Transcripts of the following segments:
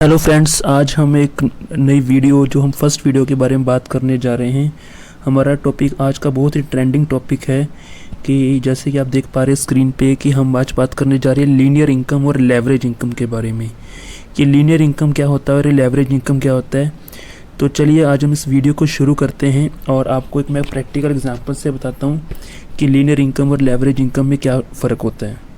Hello friends, आज हम एक नई वीडियो जो हम फर्स्ट वीडियो के बारे में बात करने जा रहे हैं। हमारा टॉपिक आज का बहुत ही ट्रेंडिंग टॉपिक है कि जैसे कि आप देख पा रहे हैं स्क्रीन पे कि हम आज बात करने जा रहे हैं लीनियर इनकम और लेवरेज इनकम के बारे में कि लीनियर इनकम क्या होता है और लेवरेज इनकम क्या होता है। तो चलिए आज हम इस वीडियो को शुरू करते हैं और आपको एक मैं प्रैक्टिकल एग्जाम्पल से बताता हूँ कि लीनियर इनकम और लेवरेज इनकम में क्या फ़र्क होता है।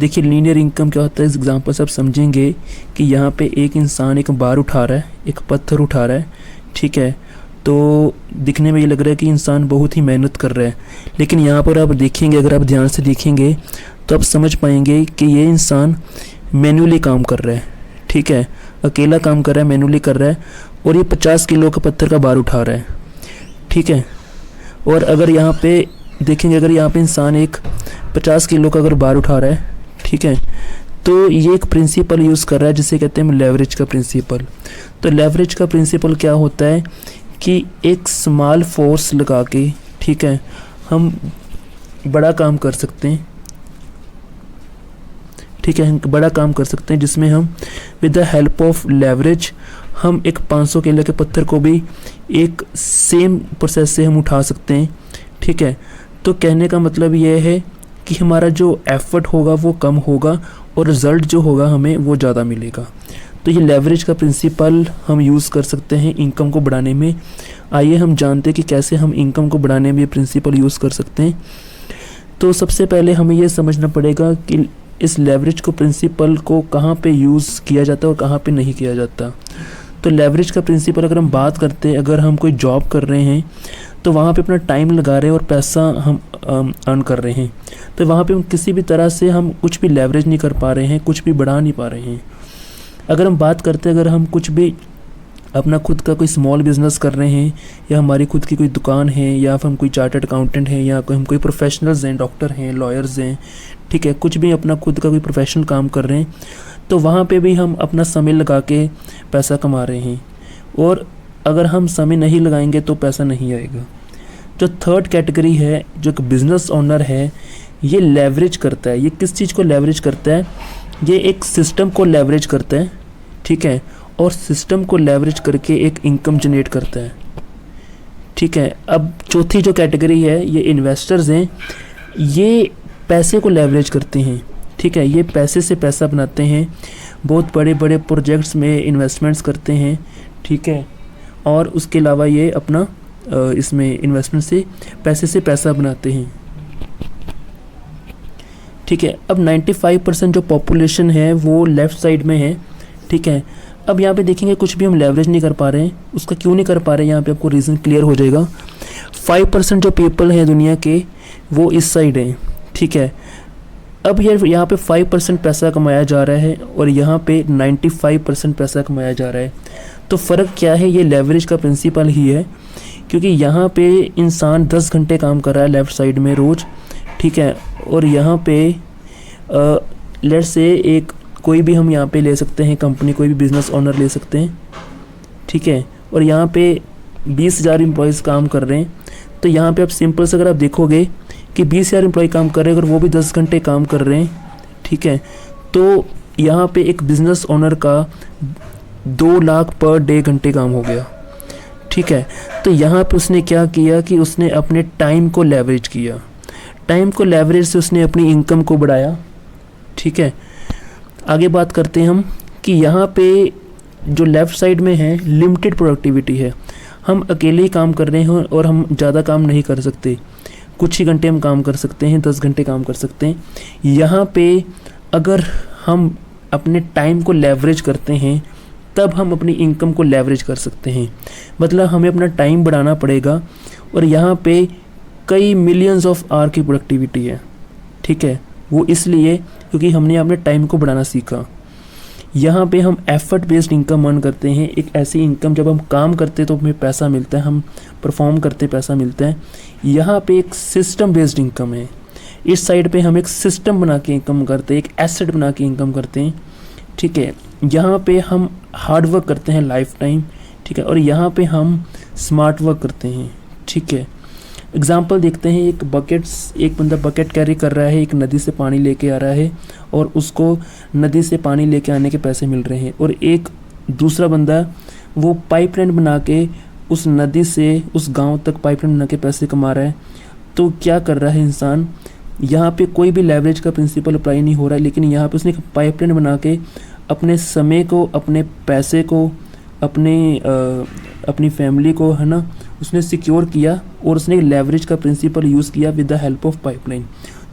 देखिए लीनियर इनकम क्या होता है, इस एग्जांपल से आप समझेंगे कि यहाँ पे एक इंसान एक बार उठा रहा है, एक पत्थर उठा रहा है, ठीक है। तो दिखने में ये लग रहा है कि इंसान बहुत ही मेहनत कर रहा है, लेकिन यहाँ पर आप देखेंगे, अगर आप ध्यान से देखेंगे तो आप समझ पाएंगे कि ये इंसान मैन्युअली काम कर रहा है, ठीक है, अकेला काम कर रहा है, मैन्युअली कर रहा है और ये 50 किलो का पत्थर का बार उठा रहा है, ठीक है। और अगर यहाँ पे देखेंगे, अगर यहाँ पे इंसान एक 50 किलो का अगर बार उठा रहा है, ठीक है, तो ये एक प्रिंसिपल यूज़ कर रहा है जिसे कहते हैं लेवरेज का प्रिंसिपल। तो लेवरेज का प्रिंसिपल क्या होता है कि एक स्मॉल फोर्स लगा के, ठीक है, हम बड़ा काम कर सकते हैं, ठीक है, बड़ा काम कर सकते हैं जिसमें हम with the help of leverage हम एक 500 किलो के पत्थर को भी एक सेम प्रोसेस से हम उठा सकते हैं, ठीक है। तो कहने का मतलब ये है कि हमारा जो एफर्ट होगा वो कम होगा और रिज़ल्ट जो होगा हमें वो ज़्यादा मिलेगा। तो ये लेवरेज का प्रिंसिपल हम यूज़ कर सकते हैं इनकम को बढ़ाने में। आइए हम जानते हैं कि कैसे हम इनकम को बढ़ाने में ये प्रिंसिपल यूज़ कर सकते हैं। तो सबसे पहले हमें ये समझना पड़ेगा कि इस लेवरेज को प्रिंसिपल को कहाँ पे यूज़ किया जाता है और कहाँ पे नहीं किया जाता। तो लेवरेज का प्रिंसिपल अगर हम बात करते हैं, अगर हम कोई जॉब कर रहे हैं तो वहाँ पे अपना टाइम लगा रहे हैं और पैसा हम अर्न कर रहे हैं, तो वहाँ पे हम किसी भी तरह से हम कुछ भी लेवरेज नहीं कर पा रहे हैं, कुछ भी बढ़ा नहीं पा रहे हैं। अगर हम बात करते हैं, अगर हम कुछ भी अपना खुद का कोई स्मॉल बिजनेस कर रहे हैं या हमारी खुद की कोई दुकान है या फिर हम कोई चार्टर्ड अकाउंटेंट हैं या हम कोई प्रोफेशनल्स हैं, डॉक्टर हैं, लॉयर्स हैं, ठीक है, कुछ भी अपना खुद का कोई प्रोफेशनल काम कर रहे हैं, तो वहाँ पे भी हम अपना समय लगा के पैसा कमा रहे हैं और अगर हम समय नहीं लगाएंगे तो पैसा नहीं आएगा। जो थर्ड कैटेगरी है, जो एक बिज़नेस ओनर है, ये लेवरेज करता है। ये किस चीज़ को लेवरेज करता है? ये एक सिस्टम को लेवरेज करता है, ठीक है, और सिस्टम को लेवरेज करके एक इनकम जनरेट करता है, ठीक है। अब चौथी जो कैटेगरी है, ये इन्वेस्टर्स हैं, ये पैसे को लेवरेज करते हैं, ठीक है, ये पैसे से पैसा बनाते हैं, बहुत बड़े बड़े प्रोजेक्ट्स में इन्वेस्टमेंट्स करते हैं, ठीक है, और उसके अलावा ये अपना इसमें इन्वेस्टमेंट से पैसा बनाते हैं, ठीक है। अब 95% जो पॉपुलेशन है वो लेफ़्ट साइड में है, ठीक है। अब यहाँ पे देखेंगे कुछ भी हम लेवरेज नहीं कर पा रहे हैं, उसका क्यों नहीं कर पा रहे हैं यहाँ पे आपको रीज़न क्लियर हो जाएगा। 5% जो पीपल हैं दुनिया के वो इस साइड हैं, ठीक है। अब यहाँ पे 5% पैसा कमाया जा रहा है और यहाँ पे 95% पैसा कमाया जा रहा है। तो फ़र्क क्या है? ये लेवरेज का प्रिंसिपल ही है, क्योंकि यहाँ पे इंसान 10 घंटे काम कर रहा है लेफ़्ट साइड में रोज़, ठीक है, और यहाँ पे लेट्स से एक कोई भी हम यहाँ पे ले सकते हैं कंपनी, कोई भी बिज़नेस ओनर ले सकते हैं, ठीक है, और यहाँ पे 20,000 एम्प्लॉयज़ काम कर रहे हैं। तो यहाँ पे आप सिंपल से अगर आप देखोगे कि 20,000 एम्प्लॉय काम कर रहे हैं, अगर वो भी 10 घंटे काम कर रहे हैं, ठीक है, तो यहाँ पे एक बिज़नेस ओनर का 2 लाख पर डे घंटे काम हो गया, ठीक है। तो यहाँ पे उसने क्या किया कि उसने अपने टाइम को लेवरेज किया, टाइम को लेवरेज से उसने अपनी इनकम को बढ़ाया, ठीक है। आगे बात करते हैं हम कि यहाँ पे जो लेफ़्ट साइड में है लिमिटेड प्रोडक्टिविटी है, हम अकेले ही काम कर रहे हैं और हम ज़्यादा काम नहीं कर सकते, कुछ ही घंटे हम काम कर सकते हैं, 10 घंटे काम कर सकते हैं। यहाँ पे अगर हम अपने टाइम को लेवरेज करते हैं तब हम अपनी इनकम को लेवरेज कर सकते हैं, मतलब हमें अपना टाइम बढ़ाना पड़ेगा और यहाँ पे कई मिलियंस ऑफ आवर की प्रोडक्टिविटी है, ठीक है, वो इसलिए क्योंकि हमने अपने टाइम को बढ़ाना सीखा। यहाँ पे हम एफर्ट बेस्ड इनकम अर्न करते हैं, एक ऐसी इनकम जब हम काम करते हैं तो हमें पैसा मिलता है, हम परफॉर्म करते पैसा मिलता है। यहाँ पे एक सिस्टम बेस्ड इनकम है, इस साइड पे हम एक सिस्टम बना के इनकम करते हैं, एक एसेट बना के इनकम करते हैं, ठीक है। यहाँ पे हम हार्ड वर्क करते हैं लाइफ टाइम, ठीक है, और यहाँ पे हम स्मार्ट वर्क करते हैं, ठीक है। एग्जाम्पल देखते हैं, एक बंदा बकेट कैरी कर रहा है, एक नदी से पानी लेके आ रहा है और उसको नदी से पानी लेके आने के पैसे मिल रहे हैं, और एक दूसरा बंदा वो पाइपलाइन बना के उस नदी से उस गांव तक पाइपलाइन बना के पैसे कमा रहा है। तो क्या कर रहा है इंसान, यहाँ पे कोई भी लेवरेज का प्रिंसिपल अप्लाई नहीं हो रहा है, लेकिन यहाँ पे उसने एक पाइपलाइन बना के अपने समय को, अपने पैसे को, अपनी फैमिली को, है ना, उसने सिक्योर किया और उसने लेवरेज का प्रिंसिपल यूज़ किया with the help of pipeline.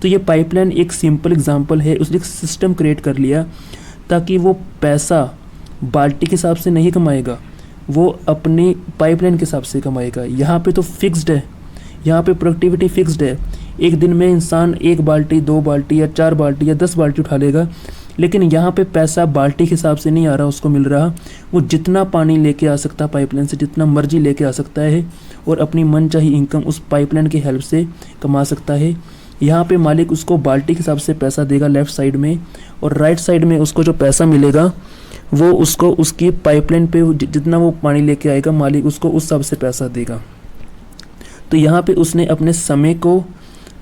तो ये पाइपलाइन एक सिंपल एग्जांपल है, उसने एक सिस्टम क्रिएट कर लिया ताकि वो पैसा बाल्टी के हिसाब से नहीं कमाएगा, वो अपनी पाइपलाइन के हिसाब से कमाएगा। यहाँ पे तो फिक्स्ड है, यहाँ पे प्रोडक्टिविटी फिक्स्ड है। एक दिन में इंसान 1 बाल्टी, 2 बाल्टी या 4 बाल्टी या 10 बाल्टी उठा लेगा, लेकिन यहाँ पे पैसा बाल्टी के हिसाब से नहीं आ रहा उसको मिल रहा, वो जितना पानी लेके आ सकता पाइपलाइन से, जितना मर्जी लेके आ सकता है और अपनी मनचाही इनकम उस पाइपलाइन की हेल्प से कमा सकता है। यहाँ पे मालिक उसको बाल्टी के हिसाब से पैसा देगा लेफ़्ट साइड में, और राइट साइड में उसको जो पैसा मिलेगा वो उसको उसकी पाइपलाइन पे जितना वो पानी लेके आएगा मालिक उसको उस हिसाब से पैसा देगा। तो यहाँ पे उसने अपने समय को,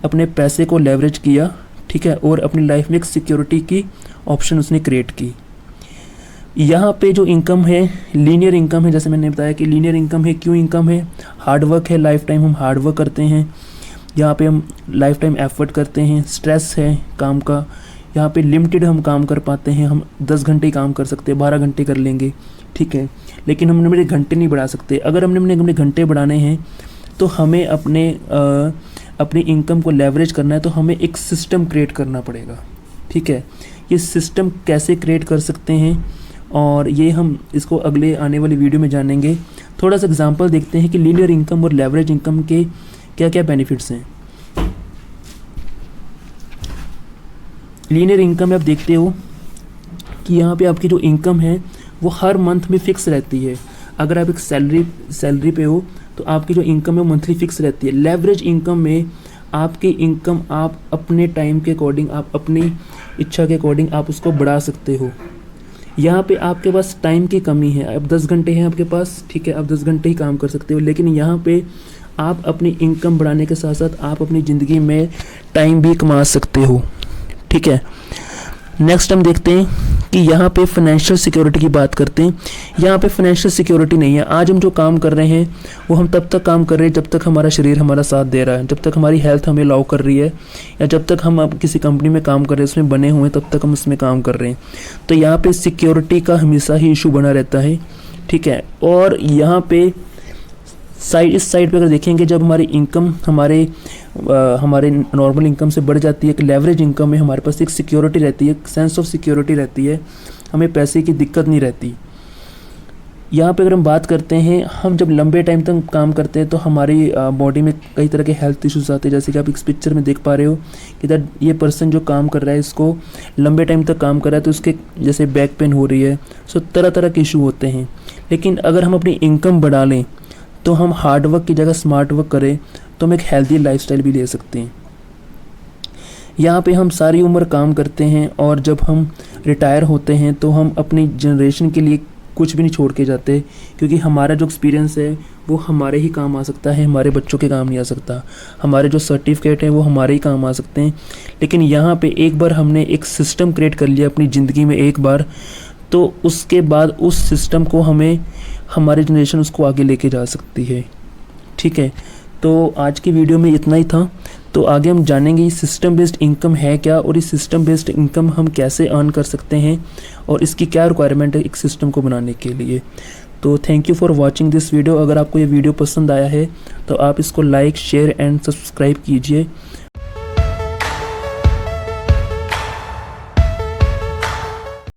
अपने पैसे को लेवरेज किया, ठीक है, और अपनी लाइफ में एक सिक्योरिटी की ऑप्शन उसने क्रिएट की। यहाँ पे जो इनकम है लीनियर इनकम है, जैसे मैंने बताया कि लीनियर इनकम है, क्यों इनकम है, हार्ड वर्क है, लाइफ टाइम हम हार्ड वर्क करते हैं, यहाँ पे हम लाइफ टाइम एफर्ट करते हैं, स्ट्रेस है काम का, यहाँ पे लिमिटेड हम काम कर पाते हैं, हम 10 घंटे ही काम कर सकते हैं, 12 घंटे कर लेंगे, ठीक है, लेकिन हम अपने घंटे नहीं बढ़ा सकते। अगर हमने अपने घंटे बढ़ाने हैं तो हमें अपनी इनकम को लेवरेज करना है, तो हमें एक सिस्टम क्रिएट करना पड़ेगा, ठीक है। ये सिस्टम कैसे क्रिएट कर सकते हैं और ये हम इसको अगले आने वाली वीडियो में जानेंगे। थोड़ा सा एग्जांपल देखते हैं कि लीनियर इनकम और लेवरेज इनकम के क्या क्या बेनिफिट्स हैं। लीनियर इनकम में आप देखते हो कि यहाँ पे आपकी जो इनकम है वो हर मंथ में फिक्स रहती है। अगर आप एक सैलरी पे हो तो आपकी जो इनकम है वो मंथली फिक्स रहती है। लेवरेज इनकम में आपकी इनकम आप अपने टाइम के अकॉर्डिंग, आप अपनी इच्छा के अकॉर्डिंग आप उसको बढ़ा सकते हो। यहाँ पे आपके पास टाइम की कमी है, अब 10 घंटे हैं आपके पास, ठीक है, आप 10 घंटे ही काम कर सकते हो, लेकिन यहाँ पे आप अपनी इनकम बढ़ाने के साथ साथ आप अपनी ज़िंदगी में टाइम भी कमा सकते हो, ठीक है। नेक्स्ट हम देखते हैं कि यहाँ पे फाइनेंशियल सिक्योरिटी की बात करते हैं। यहाँ पे फाइनेंशियल सिक्योरिटी नहीं है। आज हम जो काम कर रहे हैं वो हम तब तक काम कर रहे हैं जब तक हमारा शरीर हमारा साथ दे रहा है, जब तक हमारी हेल्थ हमें अलाउ कर रही है, या जब तक हम अब किसी कंपनी में काम कर रहे हैं, उसमें बने हुए हैं, तब तक हम उसमें काम कर रहे हैं। तो यहाँ पे सिक्योरिटी का हमेशा ही इशू बना रहता है, ठीक है। और यहाँ पे इस साइड पे अगर देखेंगे, जब हमारी इनकम हमारे नॉर्मल इनकम से बढ़ जाती है, एक लेवरेज इनकम में हमारे पास एक सिक्योरिटी रहती है, एक सेंस ऑफ सिक्योरिटी रहती है, हमें पैसे की दिक्कत नहीं रहती। यहाँ पे अगर हम बात करते हैं, हम जब लंबे टाइम तक काम करते हैं तो हमारी बॉडी में कई तरह के हेल्थ इश्यूज आते हैं, जैसे कि आप इस पिक्चर में देख पा रहे हो कि ये पर्सन जो काम कर रहा है, इसको लंबे टाइम तक काम कर रहा है, तो उसके जैसे बैक पेन हो रही है, सो तरह तरह के इशू होते हैं। लेकिन अगर हम अपनी इनकम बढ़ा लें तो हम हार्ड वर्क की जगह स्मार्ट वर्क करें तो हम एक हेल्दी लाइफस्टाइल भी ले सकते हैं। यहाँ पे हम सारी उम्र काम करते हैं और जब हम रिटायर होते हैं तो हम अपनी जनरेशन के लिए कुछ भी नहीं छोड़ के जाते, क्योंकि हमारा जो एक्सपीरियंस है वो हमारे ही काम आ सकता है, हमारे बच्चों के काम नहीं आ सकता। हमारे जो सर्टिफिकेट है वो हमारे ही काम आ सकते हैं। लेकिन यहाँ पे एक बार हमने एक सिस्टम क्रिएट कर लिया अपनी ज़िंदगी में एक बार, तो उसके बाद उस सिस्टम को हमारी जनरेशन उसको आगे लेके जा सकती है, ठीक है। तो आज की वीडियो में इतना ही था। तो आगे हम जानेंगे सिस्टम बेस्ड इनकम है क्या, और इस सिस्टम बेस्ड इनकम हम कैसे अर्न कर सकते हैं, और इसकी क्या रिक्वायरमेंट है एक सिस्टम को बनाने के लिए। तो thank you for watching this video. अगर आपको ये वीडियो पसंद आया है तो आप इसको लाइक, शेयर एंड सब्सक्राइब कीजिए।